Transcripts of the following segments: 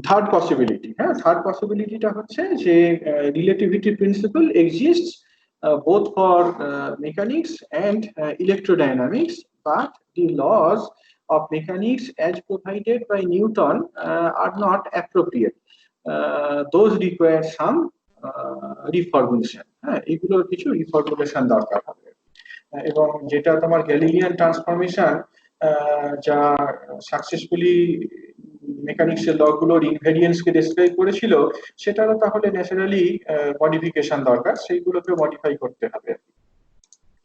Third possibility, হ্যাঁ, third পসিবিলিটিটা হচ্ছে যে relativity principal exists both for mechanics and electrodynamics, but the laws of mechanics as provided by Newton are not appropriate. Those require some reformulation, হ্যাঁ, এগুলোর কিছু রিফর্মুলেশন দরকার হবে। এবং যেটা তোমার গ্যালিলিয়ান ট্রান্সফরমেশন যা সাকসেসফুলি মেকানিক্সের ল গুলোর ইনভেরিয়েন্স কে ডেসক্রাইব করেছিল, সেটারও তাহলে ন্যাচারালি মডিফিকেশন দরকার, সেইগুলোকে মডিফাই করতে হবে।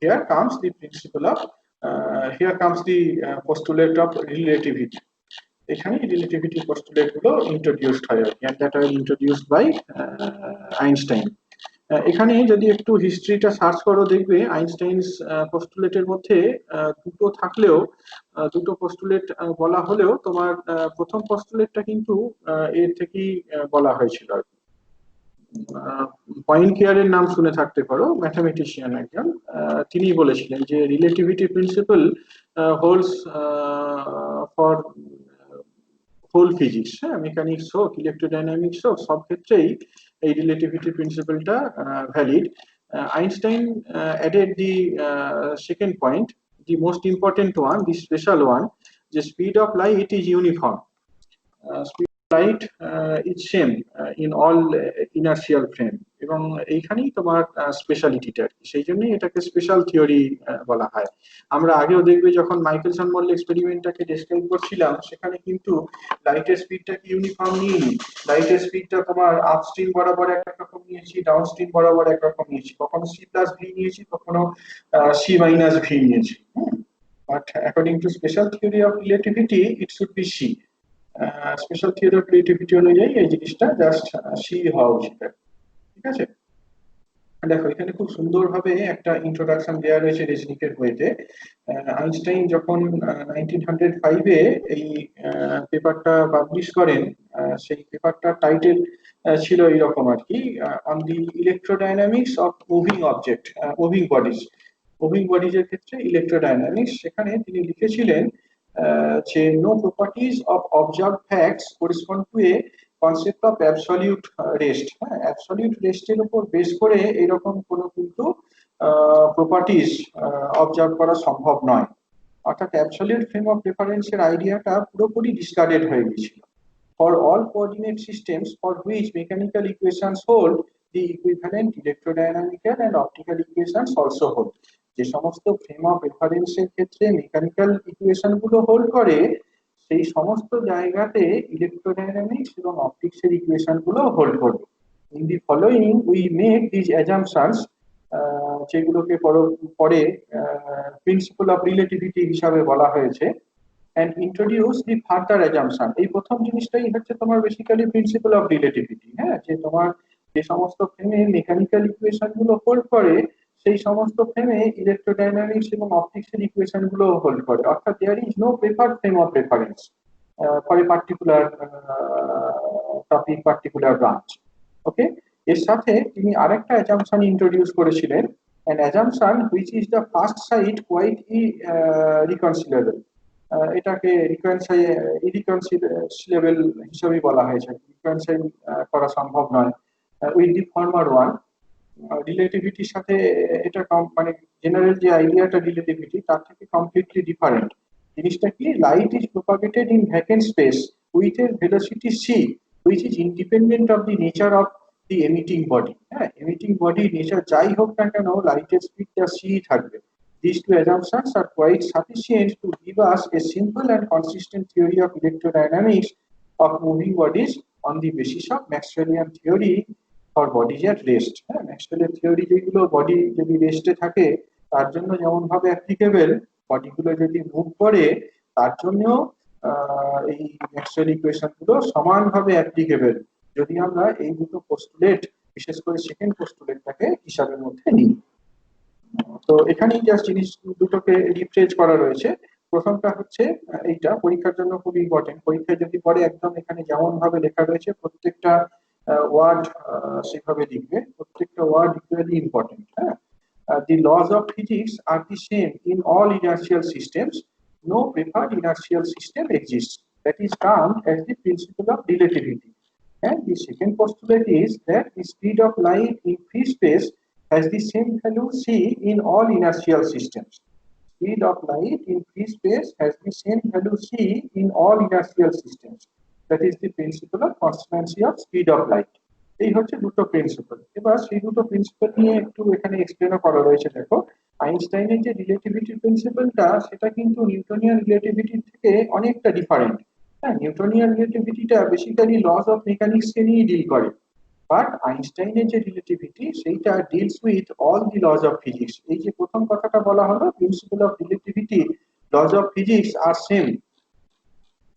Here comes the principle of here comes the postulate of relativity. এখানে রিলেটিভিটি পোস্টুলেট গুলো ইন্ট্রোডিউসড হয় আর কি, and that are introduced by Einstein. এখানে যদি একটু হিস্ট্রিটা সার্চ করো দেখবে আইনস্টাইনস পোস্টুলেটের মধ্যে দুটো থাকলেও, দুটো পোস্টুলেট বলা হলেও তোমার প্রথম পোস্টুলেটটা কিন্তু এর থেকেই বলা হয়েছিল আর কি। পয়েন্টিয়ারের নাম শুনে থাকতে পারো, ম্যাথমেটিশিয়ান একজন, তিনি বলেছিলেন যে relativity principle holds for whole physics, হ্যাঁ, মেকানিক্স হোক ইলেকট্রোডাইনামিক্স হোক সব ক্ষেত্রেই এই রিলেটিভিটি প্রিন্সিপালটা valid. Einstein added the second point, the most important one, the special one, the speed of light is uniform. Speed of light is same in all inertial frame, এবং এইখানেই তোমার স্পেশালিটিটা আর কি, সেই জন্যই এটাকে স্পেশাল থিওরি বলা হয়। আমরা আগেও দেখবে যখন মাইকেলসন মডেল এক্সপেরিমেন্টটাকে ডেসক্রাইব করছিলাম, সেখানে কিন্তু লাইটের স্পিডটাকে ইউনিফর্ম নিয়ে লাইটের স্পিডটা তোমার আপস্ট্রিম বরাবর একরকম নিয়েছি, ডাউনস্ট্রিম বরাবর একরকম নিয়েছি, কখনো সি প্লাস ভি নিয়েছি, কখনো সি মাইনাস ভি নিয়েছি। But according to special theory of relativity it should be c. Special theory of relativity অনুযায়ী এই জিনিসটা জাস্ট সি হওয়া উচিত, ঠিক আছে। দেখো এখানে খুব সুন্দরভাবে একটা ইন্ট্রোডাকশন দেওয়া রয়েছে রেজনিকের বইতে। আইনস্টাইন যখন 1905-এ এই পেপারটা পাবলিশ করেন, সেই পেপারটার টাইটেল ছিল এইরকম আর কি, on the electrodynamics of moving object, moving bodies. Moving bodies এর ক্ষেত্রে ইলেকট্রোডাইনামিক্স, সেখানে তিনি লিখেছিলেন যে no properties of observed facts correspond to a concept of absolute rest. হ্যাঁ, অ্যাবসলিউট রেস্টের উপর বেস করে এরকম কোনো কিন্তু প্রপার্টিজ অবজার্ভ করা সম্ভব নয়। অর্থাৎ অ্যাবসলিউট ফ্রেম অফ রেফারেন্সের আইডিয়াটা পুরোপুরি ডিসকার্ডেড হয়ে গিয়েছিল। For all coordinate systems for which mechanical equations hold the equivalent electrodynamical and optical equations also hold. যে সমস্ত ফ্রেম অফ রেফারেন্সের ক্ষেত্রে মেকানিক্যাল ইকুয়েশন গুলো হোল্ড করে, সেই সমস্ত জায়গাতে ইলেকট্রোডাইনামিক্স এবং অপটিক্সের ইকুয়েশন গুলো হোল্ড করবে। In the following we make this assumptions, যেগুলোকে পরে প্রিন্সিপাল অফ রিলেটিভিটি হিসাবে বলা হয়েছে, and introduce the further assumption। এই প্রথম জিনিসটাই হচ্ছে তোমার বেসিক্যালি প্রিন্সিপাল অফ রিলেটিভিটি, হ্যাঁ, যে তোমার যে সমস্ত ফ্রেমে মেকানিক্যাল ইকুয়েশন গুলো হোল্ড করে, সেই সমস্ত ফ্রেমে ইলেকট্রোডাইনামিক্স এবং অপটিক্সের ইকুয়েশন গুলো হোল্ড করে। অর্থাৎ there is no preferred frame of reference for a particular topic, particular branch. Okay, এর সাথে তিনি আরেকটা অ্যাজাম্পশন ইন্ট্রোডিউস করেছিলেন, an assumption which is the first sight quite irreconcilable। এটাকে ইরিকনসিলেবল হিসেবে বলা হয়েছে, রিকনসাইল করা সম্ভব নয় উইথ দি ফর্মার ওয়ান। রিলেটিভিটির সাথে এটা মানে জেনারেল যে আইডিয়াটা রিলেটিভিটি, তার থেকে কমপ্লিটলি ডিফারেন্ট। জিনিসটা কি, light is propagated in vacant space with a velocity c which is independent of the nature of the emitting body. হ্যাঁ, এমিটিং বডি নেচার যাই হোক না কেন, লাইটের স্পিডটা সি থাকবে। These two assumptions are quite sufficient to give us a simple and consistent theory of electrodynamics of moving bodies on the basis of Maxwellian theory for bodies at rest। হ্যাঁ, ম্যাক্সওয়েলের theory যেগুলো body যদি রেস্টে থাকে তার জন্য যেমন ভাবে অ্যাপ্লিকেবল, বডিগুলো যদি মুভ করে তার জন্য এই ম্যাক্সওয়েল ইকুয়েশন গুলো সমানভাবে অ্যাপ্লিকেবল, যদি আমরা এই দুটো পোস্টুলেট, বিশেষ করে সেকেন্ড পোস্টুলেটটাকে হিসাবের মধ্যে নিই। তো এখানেই জাস্ট জিনিস দুটোকে রিফ্রেশ করা রয়েছে। প্রথমটা হচ্ছে এইটা পরীক্ষার জন্য খুব ইম্পর্টেন্ট। পরীক্ষায় যদি পড়ে একদম এখানে যেমন ভাবে লেখা রয়েছে প্রত্যেকটা ওয়ার্ড সেভাবে লিখবে, প্রত্যেকটা ওয়ার্ড ইকুয়ালি ইম্পর্টেন্ট। হ্যাঁ, the laws of physics are the same in all inertial systems, no preferred inertial system exists। that is termed as the principle of relativity. And the second postulate is that the speed of light in free space has the same value c in all inertial systems. Speed of light in free space has the same value c in all inertial systems. That is the principle of constancy of speed of light. এই হচ্ছে দুটো principal. এবার সেই দুটো principal নিয়ে একটু এখানে এক্সপ্লেনও করা রয়েছে। দেখো, আইনস্টাইনের যে রিলেটিভিটি প্রিন্সিপালটা সেটা কিন্তু নিউটনিয়ান রিলেটিভিটি থেকে অনেকটা ডিফারেন্ট। হ্যাঁ, নিউটনিয়ান রিলেটিভিটিটা বেসিক্যালি লস অফ মেকানিক্সকে নিয়ে ডিল করে, বাট আইনস্টাইনের যে রিলেটিভিটি সেইটা deals with all the laws of physics. এই যে প্রথম কথাটা বলা হলো, principle of relativity, laws of physics are same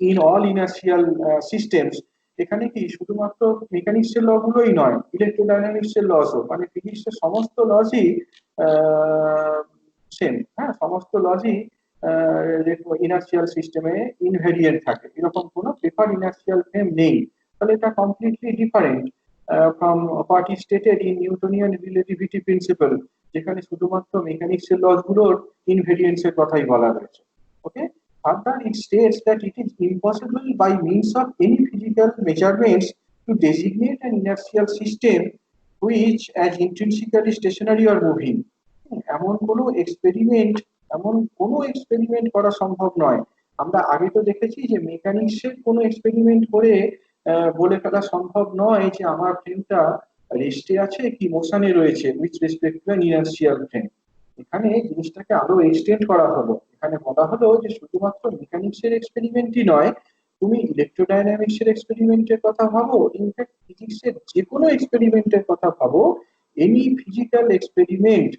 in all inertial systems. এখানে কি শুধুমাত্র মেকানিক্সের ল গুলোই নয়, ইলেকট্রোডাইনামিক্সের লসও, মানে ফিজিক্সের সমস্ত লসই সেম। হ্যাঁ, সমস্ত লসই ইনার্শিয়াল সিস্টেমে ইনভেরিয়েন্ট থাকে, এরকম কোনো প্রেফার ইনার্শিয়াল ফ্রেম নেই। তাহলে এটা completely different from what is stated in Newtonian relativity principal, যেখানে শুধুমাত্র মেকানিক্সের লস গুলোর ইনভেরিয়েন্সের কথাই বলা রয়েছে। ওকে, further it states that it is impossible by means of any physical measurements to designate an inertial system which as intrinsically stationary or moving. এমন কোনো experiment করা সম্ভব নয়। আমরা আগে তো দেখেছি যে মেকানিক্সের কোনো এক্সপেরিমেন্ট করে বলে ফেলা সম্ভব নয় যে আমার ফ্রেমটা রেস্টে আছে কি মোশনে রয়েছে with respect to an inertial frame. এখানে জিনিসটাকে আরো এক্সটেন্ড করা হলো। এখানে বলা হলো যে শুধুমাত্র মেকানিক্সের এক্সপেরিমেন্টই নয়, তুমি ইলেকট্রোডাইনামিক্সের এক্সপেরিমেন্টের কথা ভাবো, ইনফ্যাক্ট ফিজিক্সের যে কোনো এক্সপেরিমেন্টের কথা ভাবো, any physical experiment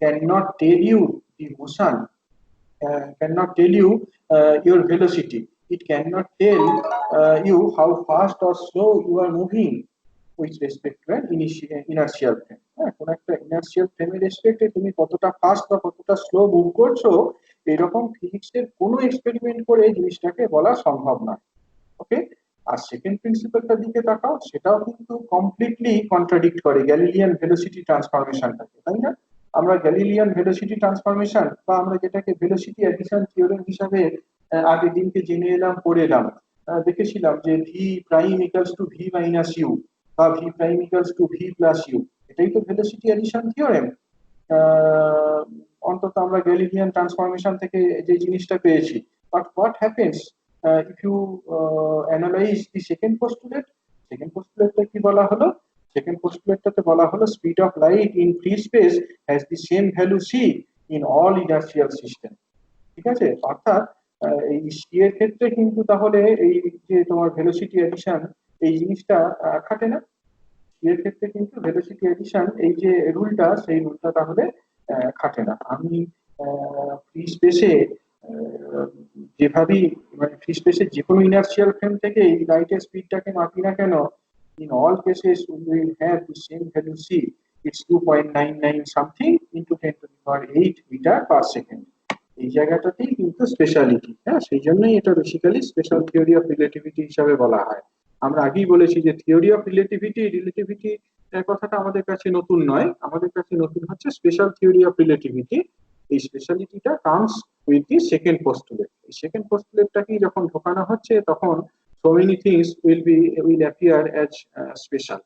cannot tell you the motion, cannot tell you your velocity. It cannot tell you how fast or slow you are moving with respect to an inertial frame. হ্যাঁ, কোন একটা inertial ফ্রেমের রেসপেক্টে তুমি কতটা fast বা কতটা slow move করছো, এরকম ফিজিক্সের কোনো এক্সপেরিমেন্ট করে জিনিসটাকে বলা সম্ভব নয়। ওকে, আর সেকেন্ড প্রিন্সিপালটার দিকে তাকাও, সেটাও কিন্তু কমপ্লিটলি কন্ট্রাডিক্ট করে গ্যালিলিয়ান ভেলোসিটি ট্রান্সফরমেশনটাকে, তাই না? আমরা গ্যালিলিয়ান ভেলোসিটি ট্রান্সফরমেশন বা আমরা যেটাকে ভেলোসিটি অ্যাডিশন থিওরেম হিসাবে আগের দিনকে জেনে এলাম, পড়ে এলাম, দেখেছিলাম যে v prime equals to v minus u বা v prime equals to v plus u, এটাই তো ভেলোসিটি অ্যাডিশন থিওরেম। অন্তত আমরা গ্যালিলিয়ান ট্রান্সফরমেশন থেকে যে জিনিসটা পেয়েছি। But what happens if you analyse the second postulate? Second পোস্টুলেটটা কি বলা হলো? সেকেন্ড পোস্টুলেটটাতে বলা হলো speed of light in free space has the same value c in all inertial system. ঠিক আছে, অর্থাৎ এই সি এর ক্ষেত্রে কিন্তু তাহলে এই যে তোমার ভেলোসিটি অ্যাডিশন এই জিনিসটা খাটে না। সি এর ক্ষেত্রে কিন্তু ভেলোসিটি অ্যাডিশন এই যে রুলটা, সেই রুলটা তাহলে খাটে না। আমি ফ্রি স্পেসে যেভাবেই, মানে ফ্রি স্পেসে যে কোনো ইনার্শিয়াল ফ্রেম থেকে এই লাইটের স্পিডটাকে মাপি না কেন, in all cases we will have the same value c. It's 2.99 something into 10 to the power 8 meter per second. এই জায়গাটাতেই কিন্তু স্পেশালিটি। হ্যাঁ, সেই জন্যই এটা basically special theory of relativity হিসাবে বলা হয়। আমরা আগেই বলেছি যে থিওরি অফ রিলেটিভিটি কথাটা আমাদের কাছে নতুন নয়, আমাদের কাছে নতুন হচ্ছে স্পেশাল থিওরি অফ রিলেটিভিটি। এই স্পেশালিটিটা কামস উইথ দি সেকেন্ড পোস্টুলেট। এই সেকেন্ড পোস্টুলেটটাকে যখন ঢোকানো হচ্ছে তখন so many things will appear as special.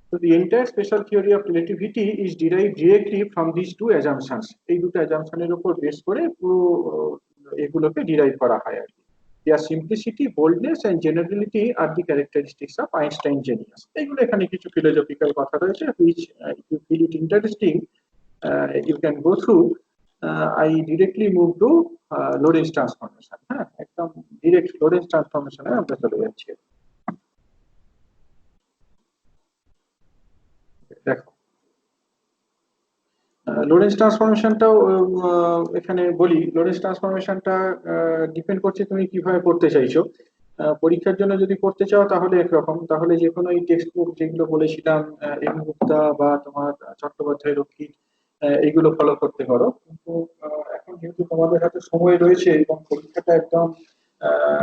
So the entire special theory of relativity is derived directly from these two assumptions. এই দুটো assumptionের উপর বেস করে পুরো এগুলোকে ডিরাইভ করা হয় আর কি। Their simplicity, boldness and generality are the characteristics of Einstein genius. এগুলো এখানে কিছু ফিলোসফিক্যাল কথা রয়েছে, which if you feel it interesting you can go through. I directly move to Lorentz transformation. হ্যাঁ, একদম ডিরেক্ট Lorentz transformation এ আমরা চলে যাচ্ছি। দেখো, Lorentz ট্রান্সফরমেশনটাও এখানে বলি। Lorentz ট্রান্সফরমেশনটা ডিপেন্ড করছে তুমি কিভাবে পড়তে চাইছো। পরীক্ষার জন্য যদি পড়তে চাও তাহলে একরকম, তাহলে যে কোনো এই টেক্সট বুক যেগুলো বলেছিলাম এম গুপ্তা বা তোমার চট্টোপাধ্যায় রক্ষিত, এইগুলো ফলো করতে পারো। কিন্তু এখন যেহেতু তোমাদের হাতে সময় রয়েছে এবং পরীক্ষাটা একদম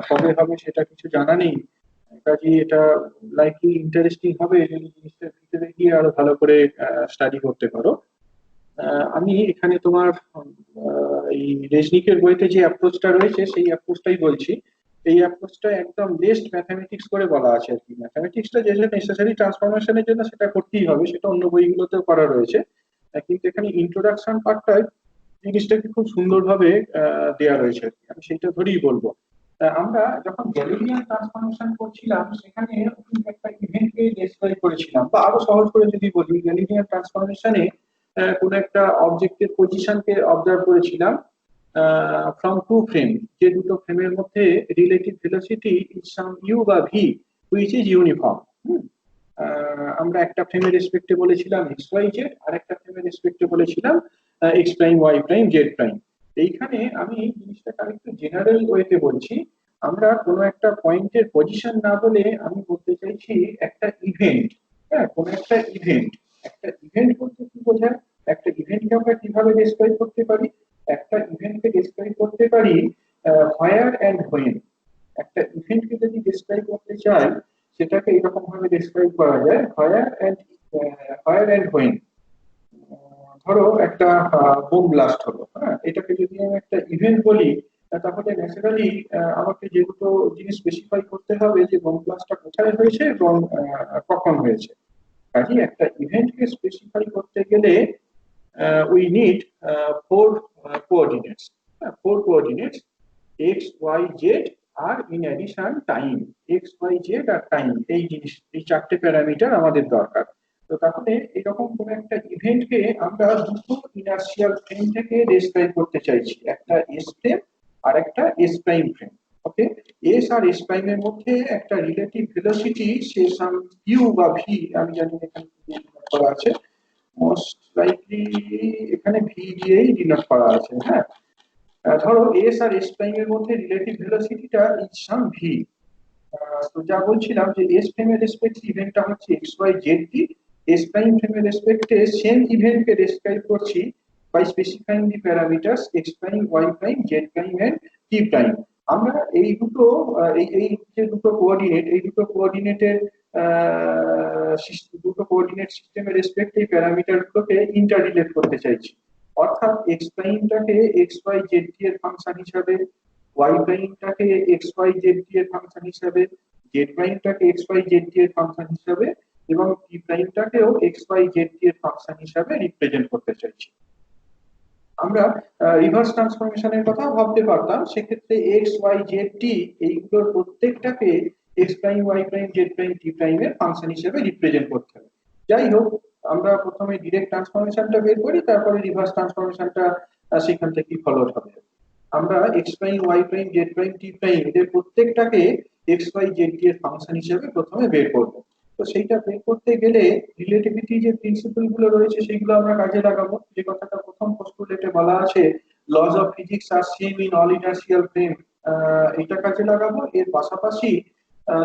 কবে হবে সেটা কিছু জানা নেই, কাজে এটা লাইকলি ইন্টারেস্টিং হবে যদি জিনিসটা ভিতরে গিয়ে আরো ভালো করে স্টাডি করতে পারো। আমি এখানে তোমার এই রেজনিকের বইতে যে অ্যাপ্রোচটা রয়েছে সেই অ্যাপ্রোচটাই বলছি। এই অ্যাপ্রোচটা একদম বেস্ট ম্যাথামেটিক্স করে বলা আছে আর কি। ম্যাথামেটিক্সটা যে নেসেসারি ট্রান্সফরমেশনের জন্য সেটা করতেই হবে, সেটা অন্য বইগুলোতেও করা রয়েছে। কিন্তু এখানে ইন্ট্রোডাকশন পার্টটায় জিনিসটাকে খুব সুন্দরভাবে দেয়া রয়েছে আর কি। আমি সেটা ধরেই বলবো। আমরা যখন গ্যালিলিয়ান ট্রান্সফরমেশন করছিলাম সেখানে একটা ইভেন্টকে ডেসক্রাইব করেছিলাম, বা আরো সহজ করে যদি বলি, গ্যালিলিয়ান ট্রান্সফরমেশনে কোন একটা অবজেক্টের পজিশনকে অবজার্ভ করেছিলাম ফ্রম টু ফ্রেম, যে দুটো ফ্রেমের মধ্যে relative velocity is some u বা ভি হুইচ ইজ ইউনিফর্ম। আমরা একটা ফ্রেমের রেসপেক্টে বলেছিলাম এক্স ওয়াই জেড, আর একটা ফ্রেমের রেসপেক্টে বলেছিলাম x prime y prime z prime. এইখানে আমি জিনিসটাকে আরেকটু জেনারেল ওয়েতে বলছি। আমরা কোনো একটা পয়েন্টের পজিশন না বলে আমি বলতে চাইছি একটা ইভেন্ট। হ্যাঁ, কোনো একটা ইভেন্ট। একটা ইভেন্ট বলতে কি বোঝায়? একটা ইভেন্টকে আমরা কিভাবে ডেসক্রাইব করতে পারি? একটা ইভেন্টকে ডেসক্রাইব করতে পারি হোয়ার অ্যান্ড হোয়েন। একটা ইভেন্টকে যদি ডেসক্রাইব করতে চাই সেটাকে এরকম ভাবে ডেসক্রাইব করা যায়, হোয়ার অ্যান্ড হোয়েন। ধরো একটা বোম ব্লাস্ট হলো, হ্যাঁ, এটাকে যদি আমি একটা ইভেন্ট বলি, তাহলে ন্যাচারালি আমাকে যে দুটো জিনিস স্পেসিফাই করতে হবে যে বোম ব্লাস্টটা কোথায় হয়েছে এবং কখন হয়েছে। কাজে একটা ইভেন্টকে স্পেসিফাই করতে গেলে we need four coordinates. Four coordinates x y z, আর in addition time. X y z আর টাইম, এই জিনিস, এই চারটে প্যারামিটার আমাদের দরকার। তো তাহলে এরকম কোন একটা ইভেন্টকে আমরা দুটো ইনার্শিয়াল ফ্রেম থেকে ডেসক্রাইব করতে চাইছি, একটা এস ফ্রেম আর একটা S prime frame. Okay, S আর এস প্রাইমের মধ্যে একটা relative velocity say some u বা ভি, আমি জানি না এখানে কি করা আছে, মোস্ট লাইকলি এখানে ভি দিয়েই ডিনোট করা আছে। হ্যাঁ, ধরো এস আর এস প্রাইম এর মধ্যে রিলেটিভ ভেলোসিটিটা ইজ সাম ভি। তো যা বলছিলাম যে এস ফ্রেমের রেসপেক্ট ইভেন্টটা হচ্ছে x y z t, S prime ফ্রেমের রেসপেক্টে সেম ইভেন্টকে ডেসক্রাইব করছি by specifying the parameters x prime y prime z prime and t prime. আমরা এই দুটো এই যে দুটো কোঅর্ডিনেট, এই দুটো কোঅর্ডিনেটের দুটো কোঅর্ডিনেট সিস্টেমের রেসপেক্ট এই প্যারামিটার গুলোকে ইন্টার রিলেট করতে চাইছি। অর্থাৎ এক্স প্রাইমটাকে এক্স ওয়াই জেড টি এর ফাংশন হিসাবে, ওয়াই প্রাইমটাকে এক্স ওয়াই জেড টি এর ফাংশন হিসাবে, জেড প্রাইমটাকে এক্স ওয়াই জেড টি এর ফাংশন হিসাবে, এবং টি প্রাইমটাকেও এক্স ওয়াই জেড টি এর ফাংশন হিসাবে রিপ্রেজেন্ট করতে চাইছি। আমরা রিভার্স ট্রান্সফরমেশনের কথা ভাবতে পারতাম, সেক্ষেত্রে এক্স ওয়াই জেড টি এইগুলোর প্রত্যেকটাকে x prime y prime z prime t প্রাইমের ফাংশন হিসেবে রিপ্রেজেন্ট করতে হবে। যাই হোক, আমরা প্রথমে ডিরেক্ট ট্রান্সফরমেশনটা বের করি, তারপরে রিভার্স ট্রান্সফরমেশনটা সেখান থেকেই ফলো হবে। আমরা x prime y prime z prime t prime এদের প্রত্যেকটাকে এক্স ওয়াই জেড টি এর ফাংশন হিসেবে প্রথমে বের করব। তো সেইটা বের করতে গেলে রিলেটিভিটি যে প্রিন্সিপল গুলো রয়েছে সেগুলো আমরা কাজে লাগাবো। যে কথাটা প্রথম পোস্টুলেটে বলা আছে, laws of physics are same in all inertial frame, এটা কাজে লাগাবো। এর পাশাপাশি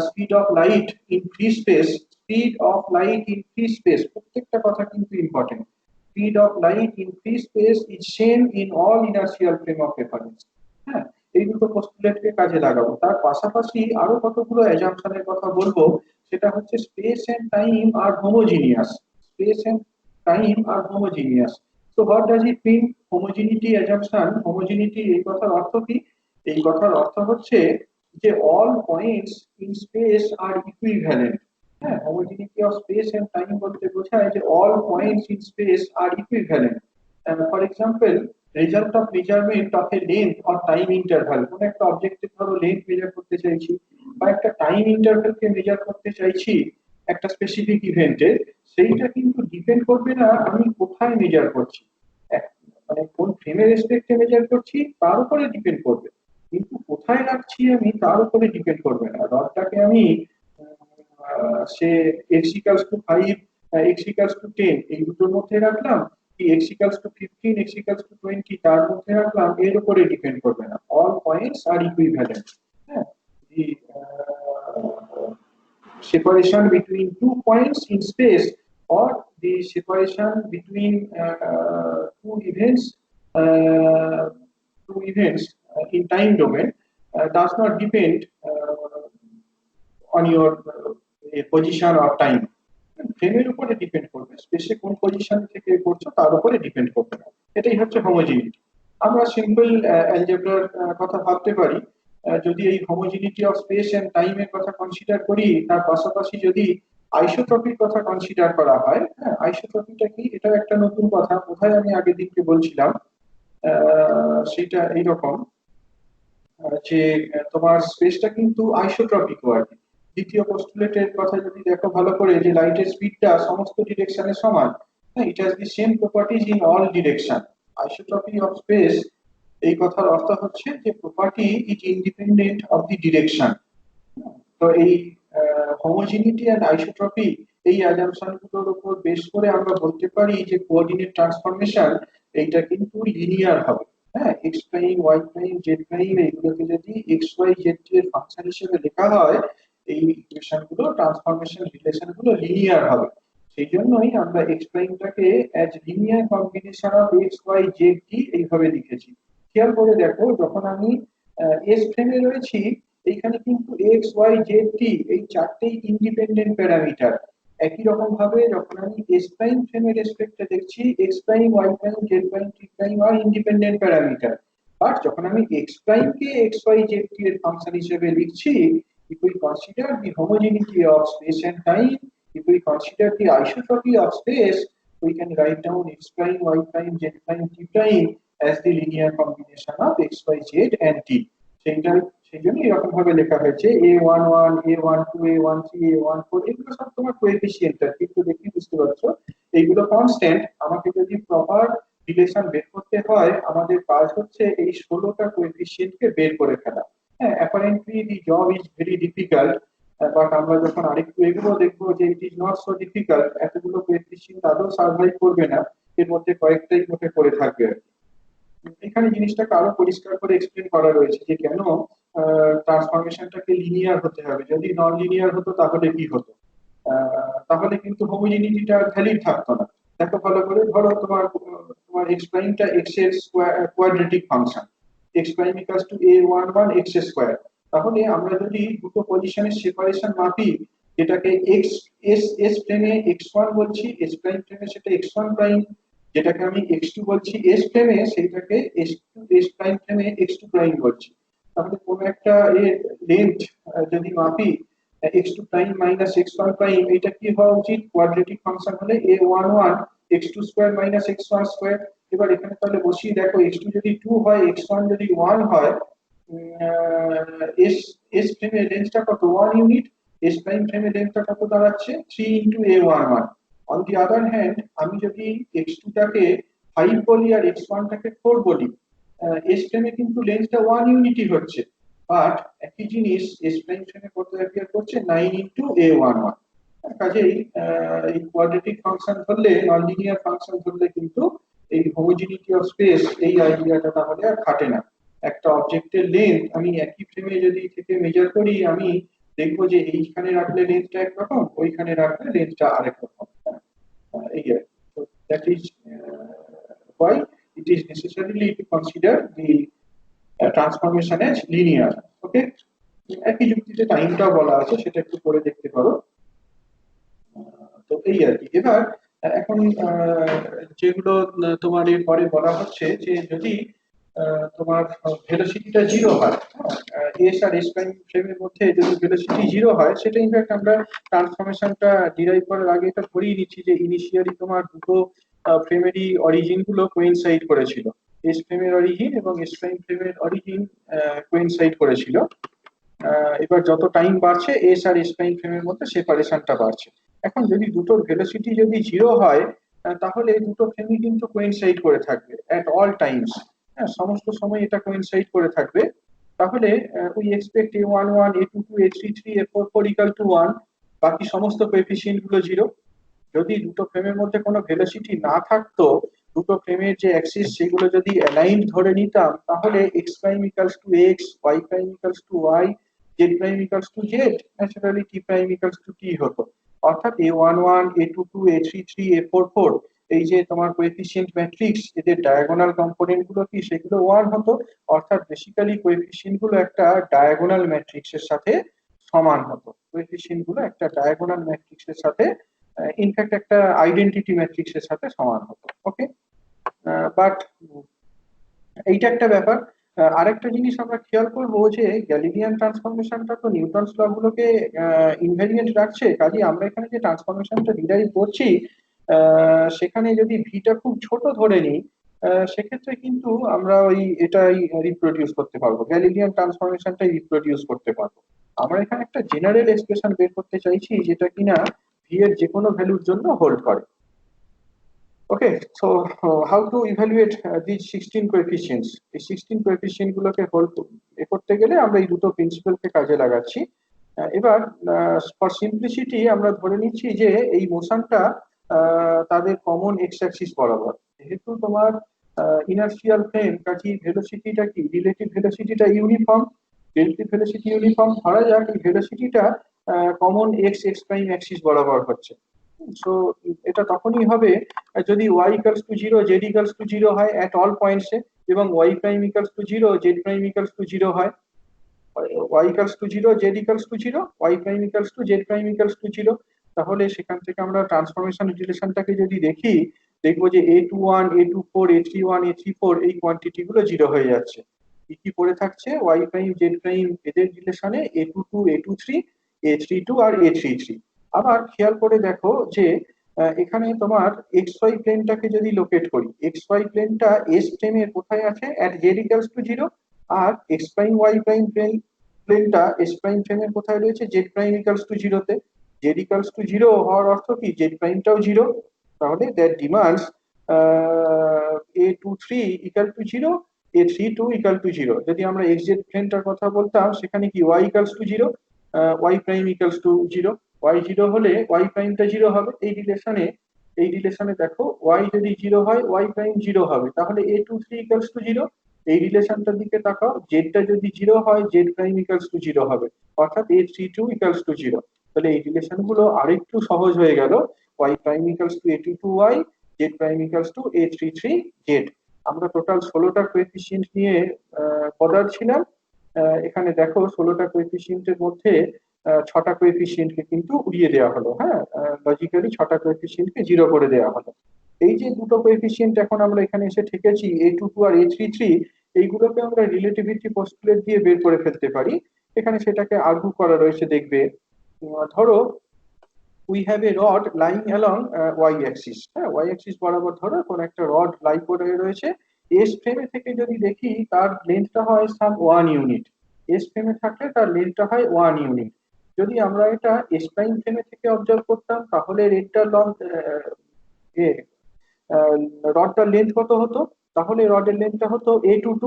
speed of light in free space, speed of light in free space, প্রত্যেকটা কথা কিন্তু important. Speed of light in free space is same in all inertial frame of reference. হ্যাঁ, এই দুটো পোস্টুলেটকে কাজে লাগাবো। তার পাশাপাশি আরো কতগুলো অ্যাজাম্পশনের কথা বলবো, সেটা হচ্ছে space and time are homogeneous. Space and time are homogeneous. তো what does it mean homogeneity assumption? Homogeneity এই কথার অর্থ কি? এই কথার অর্থ হচ্ছে যে all points in space are equivalent. হ্যাঁ, homogeneity of space and time বলতে বোঝায় যে all points in space are equivalent. For example, result of measurement of a length or time interval, কোন একটা অবজেক্টের ধরো লেন্থ মেজার করতে চাইছি বা একটা টাইম ইন্টারভ্যালকে মেজার করতে চাইছি একটা স্পেসিফিক ইভেন্টে, সেইটা কিন্তু ডিপেন্ড করবে না আমি কোথায় মেজার করছি, মানে কোন ফ্রেমের রেসপেক্টে মেজার করছি তার উপরে ডিপেন্ড করবে, কিন্তু কোথায় রাখছি আমি তার উপরে ডিপেন্ড করবে না। রডটাকে আমি say x equals to 5, x equals to 10 এই দুটোর মধ্যে রাখলাম, কি x equals to 15, x equals to 20 তার মধ্যে রাখলাম, এর উপরে ডিপেন্ড করবে না। All points are equivalent. হ্যাঁ, the separation between 2 points in space or the separation between uh, two events in time domain does not depend on your position or time. ফ্রেমের উপরে ডিপেন্ড করবে, স্পেসে কোন পজিশন থেকে করছো তার উপরে ডিপেন্ড করবে না। এটাই হচ্ছে হোমোজিনিটি। আমরা সিম্পল অ্যালজেব্রার কথা ভাবতে পারি। যদি এই হোমোজিনিটি অফ স্পেস এন্ড টাইমের কথা কনসিডার করি, তার পাশাপাশি যদি আইসোট্রপির কথা কনসিডার করা হয়, হ্যাঁ আইসোট্রপিটা কি, এটা একটা নতুন কথা, কোথায় আমি আগের দিনকে বলছিলাম। সেটা এইরকম যে তোমার স্পেসটা কিন্তু আইসোট্রপিক আর কি। দ্বিতীয় পোস্টুলেটের কথা যদি দেখো ভালো করে, যে লাইটের স্পিডটা সমস্ত ডিরেকশনে সমান, হ্যাঁ it has the same properties in all direction. Isotropy of space এই কথার অর্থ হচ্ছে যে property is independent of the direction. তো এই হোমোজিনিটি এন্ড আইসোট্রপি এই অ্যাজাম্পশন গুলোর উপর বেস করে আমরা বলতে পারি যে কোঅর্ডিনেট ট্রান্সফরমেশন এইটা কিন্তু লিনিয়ার হবে। হ্যাঁ x prime y prime z prime এইগুলোকে যদি এক্স ওয়াই জেড এর ফাংশন হিসেবে লেখা হয়, এই ইকুয়েশন গুলো ট্রান্সফরমেশন রিলেশন গুলো লিনিয়ার হবে। সেই জন্যই আমরা এক্স প্রাইমটাকে as linear combination of x y z t এইভাবে লিখেছি। খেয়াল করে দেখো, যখন আমি এস ফ্রেমে রয়েছি, এইখানে কিন্তু এক্স ওয়াই জেড টি এই চারটেই ইন্ডিপেন্ডেন্ট প্যারামিটার। একই রকম ভাবে যখন আমি এস প্রাইম ফ্রেমের রেসপেক্টে দেখছি, x prime y prime z prime t prime are independent parameter. But যখন আমি এক্স প্রাইম কে এক্স ওয়াই জেড টি এর ফাংশন হিসেবে লিখছি, if we consider the homogeneity of space and time, if we consider the isotropy of space, we can write down x prime y prime z prime t prime as the linear combination of x y z and t। সেইটা সেই জন্য এরকম ভাবে লেখা হয়েছে a11 a12 a13 a14, এগুলো সব তোমার কোএফিসিয়েন্ট, কিন্তু দেখি বুঝতে পারছো এইগুলো কনস্ট্যান্ট। আমাকে যদি প্রপার রিলেশন বের করতে হয়, আমাদের কাজ হচ্ছে এই 16টা কোএফিসিয়েন্টকে বের করে ফেলা। হ্যাঁ apparently the job is very difficult, but আমরা যখন আরেকটু এগুলো দেখবো যে it is not so difficult. এতগুলো কোএফিসিয়েন্ট আদৌ সার্ভাইভ করবে না, এর মধ্যে কয়েকটাই মধ্যে পড়ে থাকবে। এখানে জিনিসটাকে আরো পরিষ্কার করে এক্সপ্লেন করা রয়েছে যে কেন ট্রান্সফরমেশনটাকে লিনিয়ার হতে হবে। যদি নন লিনিয়ার হতো তাহলে কি হতো, তাহলে কিন্তু হোমোজিনিটিটা ভ্যালিড থাকতো না। দেখো ভালো করে, ধরো তোমার তোমার এক্স প্রাইমটা এক্স এর quadratic function, x prime equals two a11 x square. তাহলে আমরা যদি দুটো পজিশনের সেপারেশন মাপি, যেটাকে এক্স এস এস প্লেনে x1 বলছি, এস প্রাইম প্লেনে সেটা x1 প্রাইম, যেটাকে আমি x2 বলছি এস প্লেনে, সেইটাকে s2 এস প্রাইম প্লেনে x2 প্রাইম বলছি। তাহলে কোন একটা এর লেন্থ যদি মাপি x2 prime minus x1 prime, এটা কি হওয়া উচিত, কোয়াড্রেটিক ফাংশন হলে a11 x2 square minus x1 square. এবার এখানে তাহলে বসিয়ে দেখো, x2 যদি 2 হয় x1 যদি 1 হয়, এস এস ফ্রেমের লেন্থটা কত, 1 ইউনিট। এস প্রাইম ফ্রেমের লেন্থটা কত দাঁড়াচ্ছে, 3 a11। On the other hand আমি যদি x2 টাকে 5 বলি আর x1 টাকে 4 বলি, এস ফ্রেমে কিন্তু লেন্থটা 1 ইউনিটই হচ্ছে। বাট একই জিনিস এস প্রাইম ফ্রেমে কত অ্যাপিয়ার করছে, 9 a11। কাজেই এই কোয়াড্রেটিক ফাংশন ধরলে, নন লিনিয়ার ফাংশন ধরলে কিন্তু এই হোমোজিনিটি অফ স্পেস এই আইডিয়াটা তাহলে আর খাটে না। একটা অবজেক্টের লেন্থ আমি একই ফ্রেমে যদি থেকে মেজার করি, আমি দেখবো যে এইখানে রাখলে লেন্থটা একরকম, ওইখানে রাখলে লেন্থটা আরেক রকম। এই আর তো that is why it is necessarily to consider the transformation as linear. Okay, একই যুক্তিতে টাইমটাও বলা আছে, সেটা একটু পরে দেখতে পারো। তো এই আর কি। এবার এখন যেগুলো তোমার এর পরে বলা হচ্ছে যে যদি তোমার ভেলোসিটিটা জিরো হয়, এস আর এস প্রাইম ফ্রেমের মধ্যে যদি ভেলোসিটি জিরো হয়, সেটা ইনফ্যাক্ট আমরা ট্রান্সফরমেশনটা ডিরাইভ করার আগে এটা ধরিয়ে নিচ্ছি যে ইনিশিয়ালি তোমার দুটো ফ্রেমেরই অরিজিন গুলো কোইনসাইড করেছিল। এস ফ্রেমের অরিজিন এবং এস প্রাইম ফ্রেমের অরিজিন কোইনসাইড করেছিল। এবার যত টাইম বাড়ছে এস আর এস প্রাইম ফ্রেমের মধ্যে সেপারেশনটা বাড়ছে। এখন যদি দুটোর ভেলোসিটি যদি জিরো হয়, তাহলে এই দুটো ফ্রেমই কিন্তু কোইনসাইড করে থাকবে এট অল টাইমস। হ্যাঁ সমস্ত সময় এটা কোইনসাইড করে থাকবে। তাহলে we expect a11 a22 a33 a44 equal to 1, বাকি সমস্ত কোএফিসিয়েন্ট গুলো জিরো। যদি দুটো ফ্রেমের মধ্যে কোনো ভেলোসিটি না থাকতো, দুটো ফ্রেমের যে অ্যাক্সিস সেগুলো যদি অ্যালাইন্ড ধরে নিতাম, তাহলে x prime equals to x, y prime equals to y, z prime equals to z, naturally t prime equals to t হতো। অর্থাৎ a11 a22 a33 a44 এই যে তোমার কোএফিসিয়েন্ট ম্যাট্রিক্স, এদের ডায়াগোনাল কম্পোনেন্ট গুলো কি, সেগুলো 1 হতো। অর্থাৎ বেসিক্যালি কোএফিসিয়েন্ট গুলো একটা ডায়াগোনাল ম্যাট্রিক্সের সাথে সমান হতো। কোএফিসিয়েন্ট গুলো একটা ডায়াগোনাল ম্যাট্রিক্সের সাথে ইনফ্যাক্ট একটা আইডেন্টিটি ম্যাট্রিক্সের সাথে সমান হতো। ওকে, বাট এইটা একটা ব্যাপার। আরেকটা জিনিস আমরা খেয়াল করবো যে গ্যালিলিয়ান ট্রান্সফরমেশনটা তো নিউটনস ল গুলোকে ইনভেরিয়েন্ট রাখছে, কাজেই আমরা এখানে যে ট্রান্সফরমেশনটা ডিরাইভ করছি সেখানে যদি ভিটা খুব ছোট ধরে নিই, সেক্ষেত্রে কিন্তু আমরা ওই এটাই রিপ্রোডিউস করতে পারবো, গ্যালিলিয়ান ট্রান্সফরমেশনটাই রিপ্রোডিউস করতে পারবো। আমরা এখানে একটা জেনারেল এক্সপ্রেশন বের করতে চাইছি যেটা কিনা ভি এর যে কোনো ভ্যালুর জন্য হোল্ড করে। Okay, so how to evaluate these 16 coefficients? এই 16 coefficient গুলোকে করতে গেলে আমরা এই দুটো প্রিন্সিপালকে কাজে লাগাচ্ছি। এবার ফর সিম্পলিসিটি আমরা ধরে নিচ্ছি যে এই মোশনটা তাদের কমন এক্স অ্যাক্সিস বরাবর। যেহেতু তোমার ইনার্শিয়াল ফ্রেম, কাজে ভেলোসিটিটা কি, রিলেটিভ ভেলোসিটিটা ইউনিফর্ম। রিলেটিভ ভেলোসিটি ইউনিফর্ম, ধরা যাক এই ভেলোসিটিটা common x x prime axis বরাবর হচ্ছে। সো এটা তখনই হবে যদি y equals to 0, z equals to 0 হয় at all points এ, এবং y prime equals to 0, z prime equals to 0 হয়। y equals to 0, z equals to 0, y prime equals to z prime equals to 0। তাহলে সেখান থেকে আমরা transformation রিলেশনটাকে যদি দেখি, দেখবো যে a21, a24, a31, a34 এই কোয়ান্টিটি গুলো 0 হয়ে যাচ্ছে। কি পড়ে থাকছে? y prime, z prime এদের রিলেশনে a22, a23, a32 আর a33। আবার খেয়াল করে দেখো যে এখানে তোমার এক্স ওয়াই প্লেনটাকে যদি লোকেট করি, এক্স ওয়াই প্লেনটা এস প্লেনের কোথায় আছে? at z equals to 0। আর এক্স প্রাইম ওয়াই প্রাইম প্লেনটা এস প্রাইম প্লেনের কোথায় রয়েছে? z প্রাইম ইকুয়ালস টু 0 তে। z ইকুয়ালস টু 0 হওয়ার অর্থ কি? z প্রাইমটাও 0। তাহলে that demands a23 equal to 0, a32 equal to 0। যদি আমরা xz প্লেনটার কথা বলতাম, সেখানে কি y equals to 0, y prime equals two 0। y 0 হলে y প্রাইমটা 0 হবে। এই রিলেশনে দেখো y যদি 0 হয় y প্রাইম 0 হবে, তাহলে a23 ইকুয়ালস টু 0। এই রিলেশনটার দিকে তাকাও, জেডটা যদি 0 হয় জেড প্রাইম ইকুয়ালস টু 0 হবে, অর্থাৎ a32 ইকুয়ালস টু 0। তাহলে এই রিলেশন গুলো আরেকটু সহজ হয়ে গেল। y prime equals two a22y, z prime equals two a33z। আমরা টোটাল 16টা কোএফিসিয়েন্ট নিয়ে পড়ার ছিলাম। এখানে দেখো 16টা কোএফিসিয়েন্টের মধ্যে 6টা কোএফিসিয়েন্টকে কিন্তু উড়িয়ে দেওয়া হলো। হ্যাঁ, লজিক্যালি 6টা কোএফিসিয়েন্টকে 0 করে দেওয়া হলো। এই যে দুটো কোএফিসিয়েন্ট এখন আমরা এখানে এসে ঠেকেছি, a22 আর a33, এইগুলোকে আমরা রিলেটিভিটি পোস্টুলেট দিয়ে বের করে ফেলতে পারি। এখানে সেটাকে আর্গু করা রয়েছে, দেখবে। ধরো we have a rod lying along y axis. হ্যাঁ, ওয়াই অ্যাক্সিস বরাবর ধরো কোন একটা রড লাই করে রয়েছে। এস ফ্রেমে থেকে যদি দেখি তার লেন্থটা হয় সাম 1 ইউনিট। এস ফ্রেমে থাকলে তার লেন্থটা হয় 1 ইউনিট। যদি আমরা এটা এস প্রাইম ফ্রেমে থেকে অবজার্ভ করতাম, তাহলে রেডটার লং রডটার লেন্থ কত হতো? তাহলে রডের লেন্থটা হতো a22,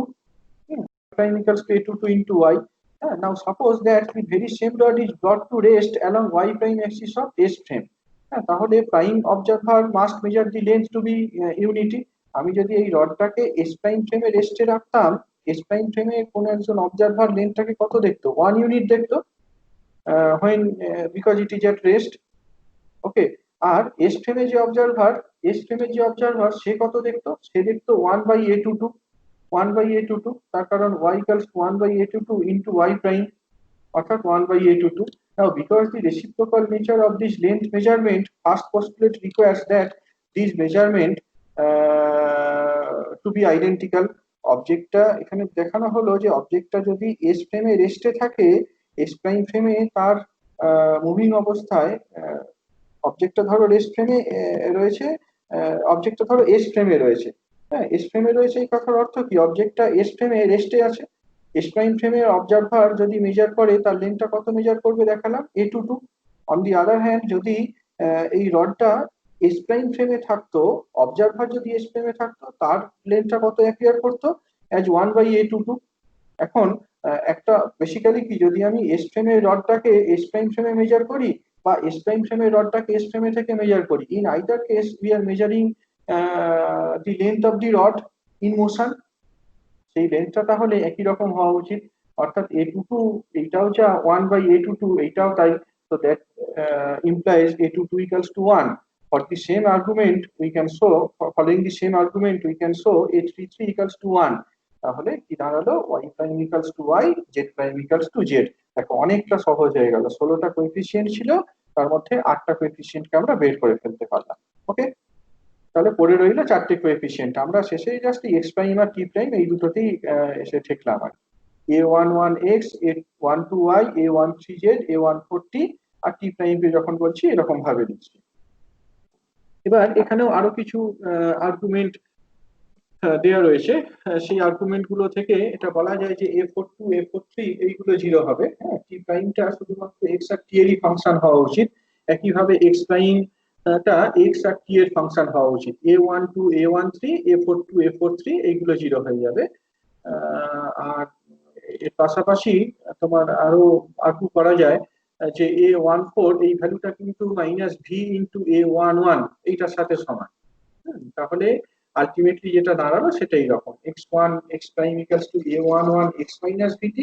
prime equals to a22 into y. Now suppose that the very same rod is brought to rest along y prime axis of s frame. তাহলে prime observer must measure the length to be unity. আমি যদি এই রডটাকে S prime ফ্রেমে রেস্টে রাখতাম, S prime ফ্রেমে কোন একজন অবজারভার লেন্থটাকে কত দেখতো? 1 ইউনিট দেখতো, when because it is at rest। ওকে, আর এস ফ্রেমে যে অবজারভার সে কত দেখতো? সে দেখতো 1/a22, 1/a22, তার কারণ y equals to 1/a22 into y prime, অর্থাৎ 1/a22। Now because the reciprocal nature of this length measurement, first postulate requires that this measurement to be identical। অবজেক্টটা এখানে দেখানো হলো যে অবজেক্টটা যদি এস ফ্রেমে রেস্টে থাকে, এস প্রাইম ফ্রেমে তার মুভিং অবস্থায়, অবজেক্টটা ধরো রেস্ট ফ্রেমে রয়েছে, অবজেক্টটা ধরো এস ফ্রেমে রয়েছে। হ্যাঁ, এস ফ্রেমে রয়েছে এই কথার অর্থ কি? অবজেক্টটা এস ফ্রেমে রেস্টে আছে। এস প্রাইম ফ্রেমের অবজারভার যদি মেজার করে, তার লেন্থটা কত মেজার করবে দেখালাম, a22। On the other hand যদি এই রডটা এস প্রাইম ফ্রেমে থাকতো, অবজারভার যদি এস ফ্রেমে থাকতো, তার লেন্থটা কত অ্যাপিয়ার করতো? As 1/a22। এখন একটা বেসিক্যালি কি, যদি আমি এস ফ্রেমের রডটাকে এস প্রাইম ফ্রেমে মেজার করি, বা এস প্রাইম ফ্রেমের রডটাকে এস ফ্রেমে থেকে মেজার করি, in either case we are measuring the length of the rod in motion. সেই লেন্থটা তাহলে একই রকম হওয়া উচিত, অর্থাৎ a22 এইটাও যা 1/a22 এইটাও তাই। So that implies a22 equals to 1. For the same argument we can show, following the same argument we can show a33 equals to 1। তাহলে কি দাঁড়ালো? y prime equals to y, z prime equals to z। দেখো অনেকটা সহজ হয়ে গেল। 16টা coefficient ছিল, তার মধ্যে 8টা কোএফিসিয়েন্টকে আমরা বের করে ফেলতে পারলাম। ওকে, তাহলে পড়ে রইলো 4টে কোএফিসিয়েন্ট। আমরা শেষে জাস্ট এক্স প্রাইম আর টি প্রাইম এই দুটোতেই এসে ঠেকলাম আর a11x, a12y, a13z, a14t আর টি প্রাইমকে যখন বলছি এরকম ভাবে দিচ্ছি। এবার এখানেও আরো কিছু আর্গুমেন্ট দেওয়া রয়েছে। সেই আর্গুমেন্ট গুলো থেকে এটা বলা যায় যে a42, a43 এইগুলো 0 হবে। হ্যাঁ, টি প্রাইমটা শুধুমাত্র x আর t এরই ফাংশন হওয়া উচিত। একইভাবে x প্রাইম টা x আর t এর ফাংশন হওয়া উচিত। a12, a13, a42, a43 এইগুলো 0 হয়ে যাবে। আর এর পাশাপাশি তোমার আরো আর্গু করা যায় যে a14 এই ভ্যালুটা কিন্তু -v ইনটু a11 এইটার সাথে সমান। তাহলে আলটিমেটলি যেটা দাঁড়ালো সেটা এইরকম, x1 x prime equals to a11 x minus vt,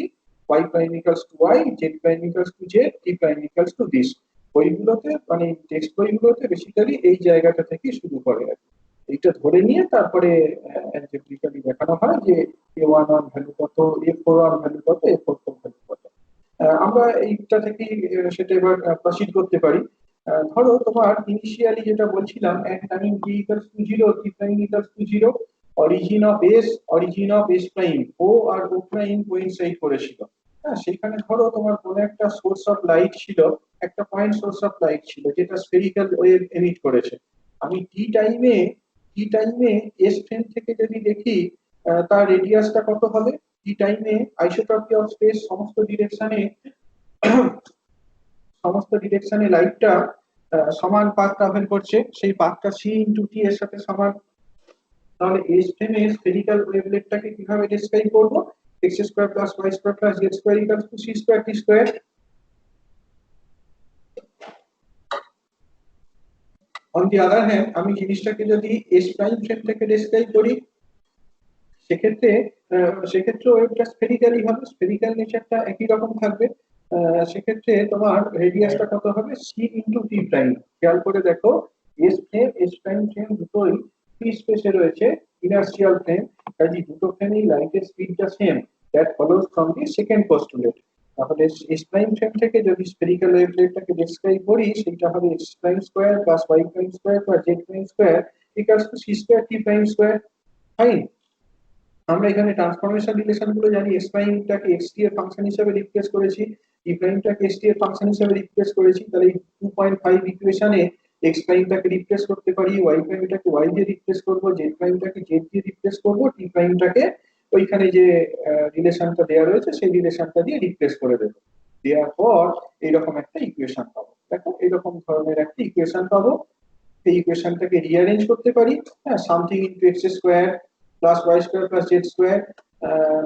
y prime equals to y, z prime equals to z, t prime equals to this। বইগুলোতে মানে টেক্সট বইগুলোতে বেসিক্যালি এই জায়গাটা থেকে শুরু করে আর এইটা ধরে নিয়ে তারপরে অ্যালজেব্রিক্যালি দেখানো হয় যে a11 ভ্যালু কত, a41 ভ্যালু কত, a44 ভ্যালু কত। আমরা এইটা থেকে সেটা এবার প্রসিড করতে পারি। ধরো তোমার ইনিশিয়ালি যেটা বলছিলাম at time t equals to 0, t prime equals to 0, origin of s prime O আর ও প্রাইম কোইনসাইড করেছিল। হ্যাঁ, সেখানে ধরো তোমার কোনো একটা সোর্স অফ লাইট ছিল, একটা পয়েন্ট সোর্স অফ লাইট ছিল যেটা স্ফেরিক্যাল ওয়েভ এমিট করেছে। আমি টি টাইমে এস ফ্রেম থেকে যদি দেখি তার রেডিয়াসটা কত হবে, টি টাইমে আইসোট্রপি অফ স্পেস সমস্ত ডিরেকশনে লাইটটা সমান পাথ ট্রাভেল করছে, সেই পাথটা c ইনটু t এর সাথে সমান। তাহলে এস ফ্রেমে স্ফেরিক্যাল ওয়েভলেটটাকে কিভাবে ডেসক্রাইব করব, x square plus y square plus z square equals two c square t square. On the other hand আমি জিনিসটাকে যদি এস প্রাইম ফ্রেম থেকে ডেসক্রাইব করি সেক্ষেত্রে ওয়েভটা স্ফেরিক্যালি হবে, স্ফেরিক্যাল নেচারটা একই রকম থাকবে। সেক্ষেত্রে তোমার রেডিয়াসটা কত হবে, সি ইনটু টি প্রাইম। খেয়াল করে দেখো এস প্রাইম ফ্রেম দুটোই ফ্রি স্পেসে রয়েছে, ইনার্শিয়াল ফ্রেম, কাজে দুটো ফ্রেমেই লাইটের স্পিডটা same. That follows from the second postulate. তাহলে এস প্রাইম ফ্রেম থেকে যদি স্ফেরিক্যাল ওয়েভলেটটাকে ডেসক্রাইব করি সেটা হবে x prime square plus y prime square plus z prime square equals to c square t prime square. Fine. আমরা এখানে transformation relation গুলো জানি, এক্স প্রাইমটাকে এক্স টি এর ফাংশন হিসেবে রিপ্লেস করেছি, টি প্রাইমটাকে এক্স টি এর ফাংশন হিসেবে রিপ্লেস করেছি। তাহলে এই 2.5 ইকুয়েশনে এক্স প্রাইমটাকে রিপ্লেস করতে পারি, ওয়াই প্রাইমটাকে ওয়াই দিয়ে রিপ্লেস করব, জেড প্রাইমটাকে জেড দিয়ে রিপ্লেস করব, টি প্রাইমটাকে ওইখানে যে রিলেশনটা দেওয়া রয়েছে সেই রিলেশনটা দিয়ে রিপ্লেস করে দেব। দেওয়ার পর এইরকম একটা ইকুয়েশন পাবো। দেখো এরকম ধরনের একটা ইকুয়েশন পাবো। এই ইকুয়েশনটাকে রিঅ্যারেঞ্জ করতে পারি। হ্যাঁ, something into x square plus y square plus z square,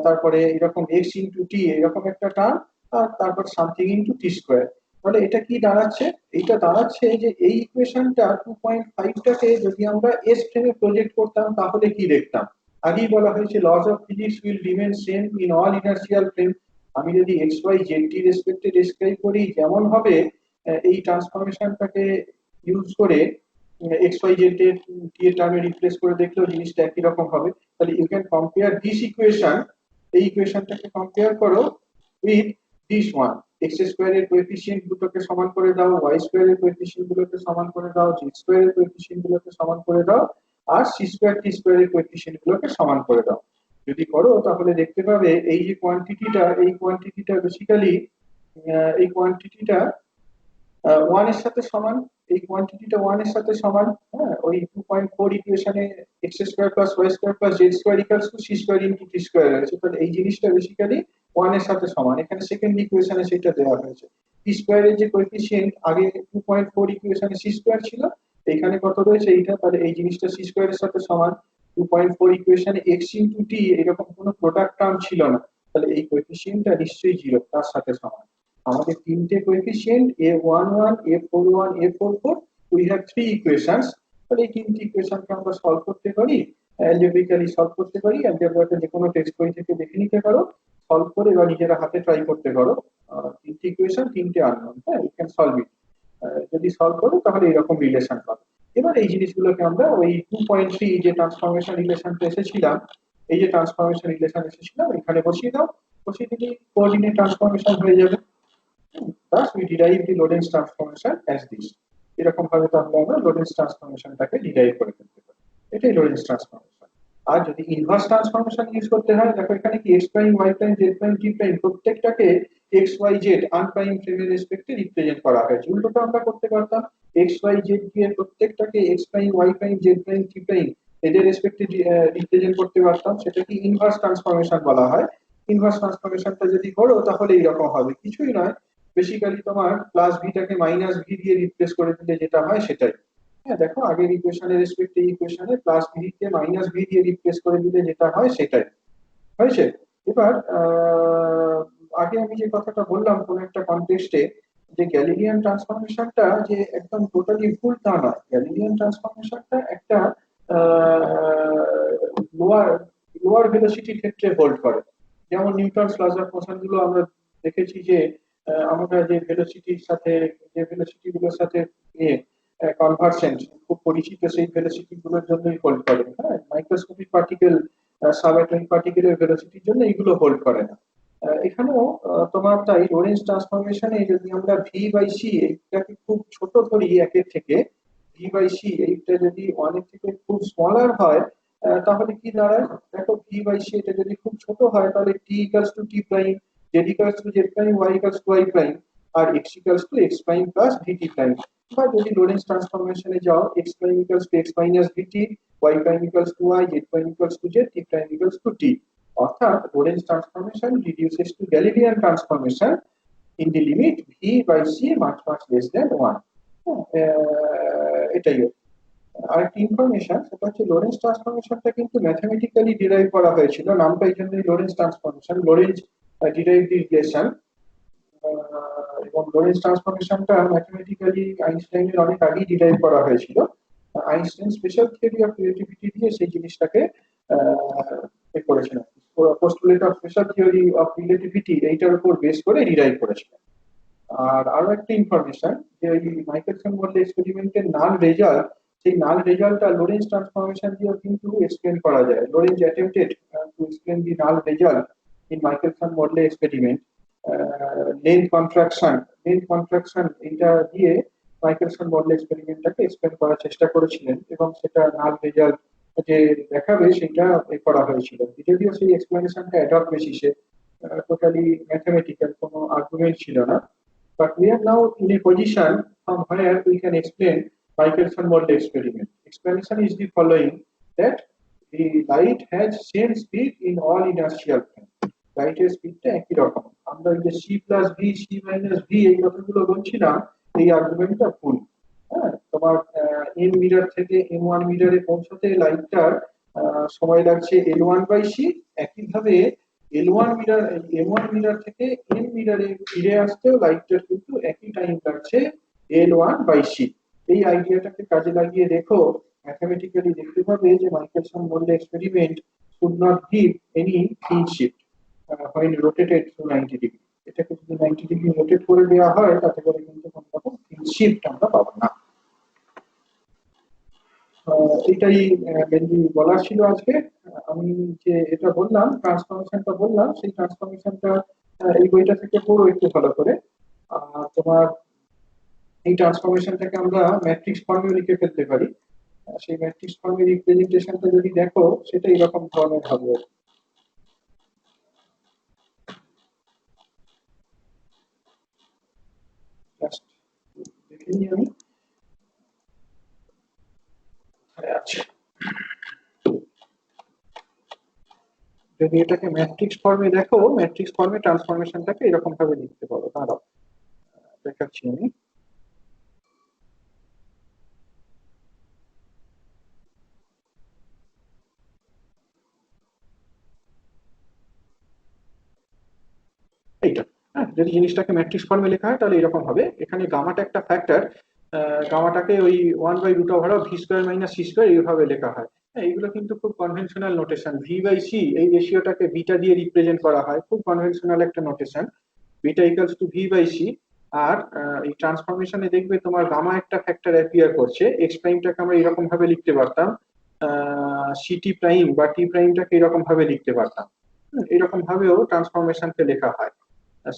তারপরে এরকম এক্স ইনটু টি এরকম একটা টার্ম, আর তারপর সামথিং ইনটু টি স্কয়ার। তাহলে এটা কি দাঁড়াচ্ছে, এইটা দাঁড়াচ্ছে যে এই ইকুয়েশনটা 2.5টাকে যদি আমরা এস ফ্রেমে প্রজেক্ট করতাম তাহলে কি দেখতাম। আগেই বলা হয়েছে laws of physics will remain same in all inertial frame. আমি যদি এক্স ওয়াই জেড টি রেসপেক্টে ডেসক্রাইব করি যেমন হবে, এই ট্রান্সফরমেশনটাকে ইউজ করে এক্স ওয়াই জেড এর টি এর টার্মে রিপ্লেস করে দেখলেও জিনিসটা একই রকম হবে। তাহলে you can compare this equation, এই ইকুয়েশনটাকে কম্পেয়ার করো with this one. X square এর কোএফিসিয়েন্ট দুটোকে সমান করে দাও, ওয়াই স্কয়ার এর কোএফিসিয়েন্ট গুলোকে সমান করে দাও, জেড স্কয়ার এর কোএফিসিয়েন্ট গুলোকে সমান করে দাও, আর সি স্কয়ার টি স্কয়ার এর কোএফিসিয়েন্ট গুলোকে সমান করে দাও। যদি করো তাহলে দেখতে পাবে এই যে কোয়ান্টিটিটা বেসিক্যালি এই কোয়ান্টিটিটা 1 এর সাথে সমান, এই কোয়ান্টিটিটা 1 এর সাথে সমান। হ্যাঁ, ওই 2.4 ইকুয়েশনে x square plus y square plus z square equals two c square into t square আছে। তাহলে এই জিনিসটা বেসিক্যালি 1 এর সাথে সমান। এখানে সেকেন্ড ইকুয়েশনে সেটা দেওয়া হয়েছে। t স্কয়ারের যে কোএফিসিয়েন্ট আগে 2.4 ইকুয়েশনে c স্কয়ার ছিল, এখানে কত রয়েছে এইটা, তাহলে এই জিনিসটা c স্কয়ারের সাথে সমান। 2.4 ইকুয়েশনে x ইনটু t এরকম কোনো প্রোডাক্ট টার্ম ছিল না, তাহলে এই কোএফিসিয়েন্টটা নিশ্চয়ই 0 তার সাথে সমান। আমাদের তিনটে coefficient a11 a41 a44, we have three equations. তাহলে এই তিনটি ইকুয়েশনকে আমরা সলভ করতে পারি, অ্যালজেব্রিক্যালি সলভ করতে পারি। অ্যালজেব্রাতে যে কোনো টেক্সট বই থেকে দেখে নিতে পারো, সলভ করে বা নিজেরা হাতে ট্রাই করতে পারো। তিনটি ইকুয়েশন, তিনটে আননোন, হ্যাঁ, ইউ ক্যান সলভ ইট। যদি সলভ করো তাহলে এরকম রিলেশন পাবে। এবার এই জিনিসগুলোকে আমরা ওই 2.3 যে ট্রান্সফরমেশন রিলেশনটা এসেছিলাম, এই যে ট্রান্সফরমেশন রিলেশন এসেছিলাম এখানে বসিয়ে দাও, বসিয়ে দিলে কোঅর্ডিনেট ট্রান্সফরমেশন হয়ে যাবে। thus we derive the Lorentz transformation as this. এরকম ভাবে তাহলে আমরা Lorentz ট্রান্সফরমেশনটাকে ডিরাইভ করে ফেলতে পারি, এটাই Lorentz ট্রান্সফরমেশন। আর যদি ইনভার্স ট্রান্সফরমেশন ইউজ করতে হয়, দেখো এখানে কি x prime y prime z prime t prime প্রত্যেকটাকে এক্স ওয়াই জেড আনপ্রাইম ফ্রেমের রেসপেক্টে রিপ্রেজেন্ট করা হয়েছে। উল্টোটা আমরা করতে পারতাম, এক্স ওয়াই জেড এর প্রত্যেকটাকে x prime y prime z prime t prime এদের রেসপেক্টে রিপ্রেজেন্ট করতে পারতাম, সেটাকে ইনভার্স ট্রান্সফরমেশন বলা হয়। ইনভার্স ট্রান্সফরমেশনটা যদি করো তাহলে এইরকম হবে, কিছুই নয়, বেসিক্যালি তোমার প্লাস ভিটাকে মাইনাস ভি দিয়ে রিপ্লেস করে দিলে যেটা হয় সেটাই। হ্যাঁ দেখো আগের ইকুয়েশনের রেসপেক্টে এই ইকুয়েশনে plus V K minus V দিয়ে রিপ্লেস করে দিলে যেটা হয় সেটাই হয়েছে। এবার আগে আমি যে কথাটা বললাম কোন একটা কনটেক্সটে, যে গ্যালিলিয়ান ট্রান্সফরমেশনটা যে একদম টোটালি ভুল তা নয়। গ্যালিলিয়ান ট্রান্সফরমেশনটা একটা লোয়ার লোয়ার ভেলোসিটির ক্ষেত্রে হোল্ড করে। যেমন নিউটনস লজ অফ মোশন গুলো আমরা দেখেছি যে আমরা যে ভেলোসিটির সাথে, যে ভেলোসিটি গুলোর সাথে কনভার্সেন্ট খুব পরিচিত, সেই ভেলোসিটি গুলোর জন্যই হোল্ড করে। হ্যাঁ, মাইক্রোস্কোপিক পার্টিকেল, সাবঅ্যাটমিক পার্টিকেলের ভেলোসিটির জন্য এগুলো হোল্ড করে না। এখানেও তোমার তাই লোরেন্স ট্রান্সফরমেশনে যদি আমরা ভি বাই সি এইটাকে খুব ছোট ধরি একের থেকে, ভি বাই সি এইটা যদি অনেক থেকে খুব স্মলার হয় তাহলে কি দাঁড়ায়, দেখো ভি বাই সি এটা যদি খুব ছোট হয় তাহলে t equals to t prime, z equals to z prime, y equals to y prime, আর x equals to x prime plus v t prime. বা যদি লোরেন্স ট্রান্সফরমেশনে যাও x prime equals to x minus v t, y prime equals to y, z prime equals to z, t prime equals to t. অর্থাৎ Lorentz transformation reduces to Galilean transformation in the limit v by c much much less than 1। এটাই আরেকটি information, সেটা হচ্ছে Lawrence ট্রান্সফরমেশনটা কিন্তু mathematically derive করা হয়েছিল, নামটা এই জন্যই Lorentz transformation, Lorentz derive the relation. এবং লোরেন্স ট্রান্সফরমেশনটা ম্যাথমেটিক্যালি আইনস্টাইনের অনেক আগেই ডিরাইভ করা হয়েছিল। Einstein special theory of relativity দিয়ে সেই জিনিসটাকে করেছিলেন, postulate of special theory of relativity এইটার উপর বেস করে ডিরাইভ করেছিলেন। আর আরো একটা ইনফরমেশন, যে এই মাইকেলসন মডেল এক্সপেরিমেন্টের নাল রেজাল্ট, সেই নাল রেজাল্টটা লোরেন্স ট্রান্সফরমেশন দিয়েও কিন্তু এক্সপ্লেন করা যায়। Lorentz attempted to explain the null result in Michelson model experiment. Length contraction এইটা দিয়ে মাইকেলসন মডেল এক্সপেরিমেন্টটাকে এক্সপ্লেন করার চেষ্টা করেছিলেন, এবং সেটা নাল রেজাল্ট যে দেখাবে সেটা করা হয়েছিল। যদিও সেই এক্সপ্লেনেশনটা অ্যাডক বেসিসে, টোটালি ম্যাথমেটিক্যাল, কোনো আর্গুমেন্ট ছিল না। But we are now in a position from where we can explain Michelson model experiment. Explanation is the following: that the light has same speed in all inertial frame. Light এর স্পিডটা একই রকম। আমরা এই যে c plus v, c minus v এই কথাগুলো বলছিলাম, এই আর্গুমেন্টটা ভুল। হ্যাঁ, তোমার m মিটার থেকে m1 মিটারে পৌঁছতে লাইটটার সময় লাগছে l1 বাই c, একইভাবে L1 মিটার M1 মিটার থেকে M মিটারে ফিরে আসতেও লাইটটার কিন্তু একই টাইম লাগছে L1 বাই c। এই আইডিয়াটাকে কাজে লাগিয়ে দেখো, ম্যাথমেটিক্যালি দেখতে পাবে যে Michelson model experiment should not give any field shift when rotated to 90 degree. এটাকে যদি 90 ডিগ্রি রোটেট করে দেওয়া হয় তাতে করে কিন্তু কোনো রকম ফিল্ড শিফট আমরা পাবো না। এটাই মেনলি বলার ছিল আজকে। আমি যে এটা বললাম, ট্রান্সফরমেশনটা বললাম, সেই ট্রান্সফরমেশনটা এই বইটা থেকে পড়ো একটু ভালো করে। তোমার এই ট্রান্সফরমেশনটাকে আমরা ম্যাট্রিক্স ফর্মে লিখে ফেলতে পারি। সেই ম্যাট্রিক্স ফর্মের রিপ্রেজেন্টেশনটা যদি দেখো সেটা এরকম ধরনের হবে। জাস্ট দেখে নিই আমি। আচ্ছা, যদি এটাকে ম্যাট্রিক্স ফর্মে দেখো, ম্যাট্রিক্স ফর্মে ট্রান্সফরমেশনটাকে এরকম ভাবে লিখতে পারো। দাঁড়াও দেখাচ্ছি আমি। এইটা, হ্যাঁ, যদি জিনিসটাকে ম্যাট্রিক্স ফর্মে লেখা হয় তাহলে এরকম হবে। এখানে গামাটা একটা ফ্যাক্টর, গামাটাকে ওই 1/√v² - c² এইভাবে লেখা হয়। এইগুলো কিন্তু খুব conventional notation. V by c এই রেশিওটাকে বিটা দিয়ে রিপ্রেজেন্ট করা হয়, খুব কনভেনশনাল একটা notation, beta equals to v by c. আর এই ট্রান্সফরমেশনে দেখবে তোমার গামা একটা ফ্যাক্টর অ্যাপিয়ার করছে। এক্স প্রাইমটাকে আমরা এরকম ভাবে লিখতে পারতাম, সিটি প্রাইম বা টি প্রাইমটাকে এরকম ভাবে লিখতে পারতাম। এরকম ভাবেও ট্রান্সফরমেশনকে লেখা হয়।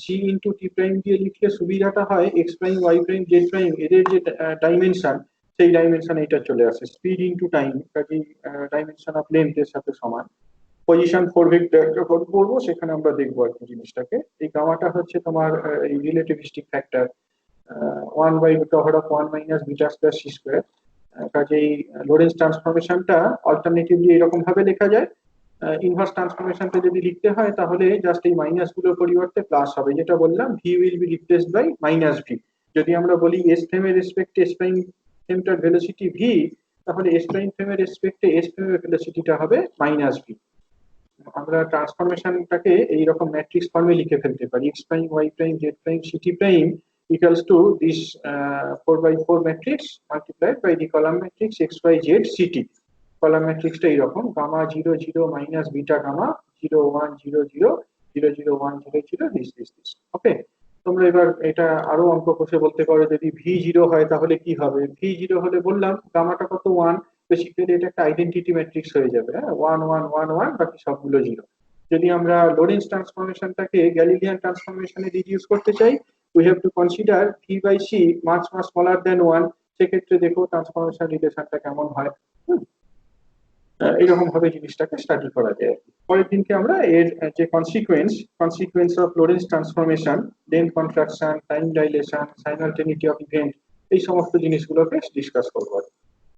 সি ইন্টু টি প্রাইম দিয়ে লিখলে সুবিধাটা হয় x prime y prime z prime এদের যে ডাইমেনশন সেই ডাইমেনশন এটা চলে আসে, স্পিড ইন্টু টাইম কাজেই ডাইমেনশন অফ লেন্থ এর সাথে সমান। পজিশন ফোর ভেক্টর যখন করবো সেখানে আমরা দেখবো আর কি জিনিসটাকে। এই গামাটা হচ্ছে তোমার এই রিলেটিভিস্টিক ফ্যাক্টর 1/√1 - β² কাজেই লোরেন্স ট্রান্সফরমেশনটা অল্টারনেটিভলি এরকম ভাবে লেখা যায়। ইনভার্স ট্রান্সফরমেশনটা যদি লিখতে হয় তাহলে জাস্ট এই মাইনাস গুলোর পরিবর্তে প্লাস হবে, যেটা বললাম v will be replaced by minus v. যদি আমরা বলি এস ফ্রেমের রেসপেক্টে এস প্রাইম ফ্রেমটার ভেলোসিটি ভি, তাহলে এস প্রাইম ফ্রেমের রেসপেক্টে এস ফ্রেমের ভেলোসিটিটা হবে মাইনাস ভি। আমরা ট্রান্সফরমেশনটাকে এইরকম ম্যাট্রিক্স ফর্মে লিখে ফেলতে পারি, x prime y prime z prime c t prime equals to this 4/4 matrix multiplied by the column matrix x y z ct। Column ম্যাট্রিক্সটা এইরকম gamma 0 0 minus beta gamma 0 1 0 0 0 0 1 0 0 this. Okay, তোমরা এবার এটা আরো অঙ্ক কষে বলতে পারো যদি ভি 0 হয় তাহলে কি হবে। ভি 0 হলে বললাম গামাটা কত 1, বেসিক্যালি এটা একটা আইডেন্টিটি ম্যাট্রিক্স হয়ে যাবে, হ্যাঁ 1 1 1 1 বাকি সবগুলো 0। যদি আমরা লোরেন্স ট্রান্সফরমেশনটাকে গ্যালিলিয়ান ট্রান্সফরমেশনে রিডিউস করতে চাই, we have to consider v by c much smaller than 1। সেক্ষেত্রে দেখো ট্রান্সফরমেশন রিলেশনটা কেমন হয়। এইরকম ভাবে জিনিসটাকে স্টাডি করা যায়। পরের দিনকে আমরা এর যে consequence of Lorentz transformation, length contraction, time dilation, simultaneity of event, এই সমস্ত জিনিসগুলোকে ডিসকাস করবো।